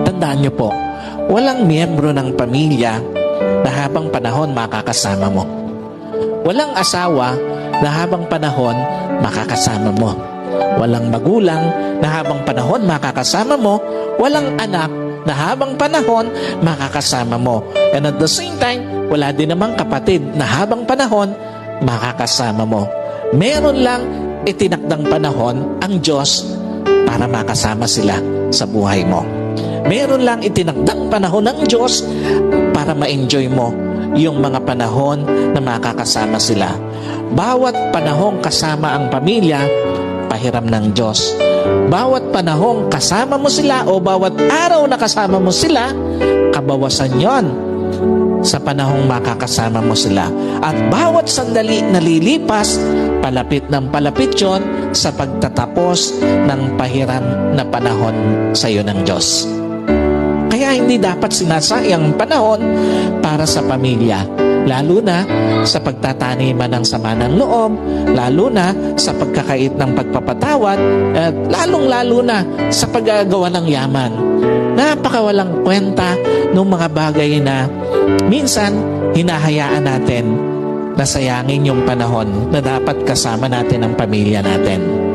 Tandaan niyo po, walang miyembro ng pamilya na habang panahon makakasama mo. Walang asawa na habang panahon makakasama mo. Walang magulang na habang panahon makakasama mo. Walang anak na habang panahon makakasama mo. And at the same time, wala din namang kapatid na habang panahon makakasama mo. Meron lang itinakdang panahon ang Diyos para makasama sila sa buhay mo. Meron lang itinakdang panahon ng Diyos para ma-enjoy mo yung mga panahon na makakasama sila. Bawat panahong kasama ang pamilya, pahiram ng Diyos. Bawat panahong kasama mo sila o bawat araw na kasama mo sila, kabawasan yon sa panahong makakasama mo sila. At bawat sandali na lilipas, palapit ng palapit yon sa pagtatapos ng pahiram na panahon sa iyo ng Diyos. Kaya hindi dapat sinasayang panahon para sa pamilya, lalo na sa pagtataniman ng sama ng loob, lalo na sa pagkakait ng pagpapatawad, at lalong-lalo na sa paggagawa ng yaman. Napakawalang kwenta ng mga bagay na minsan hinahayaan natin na sayangin yung panahon na dapat kasama natin ang pamilya natin.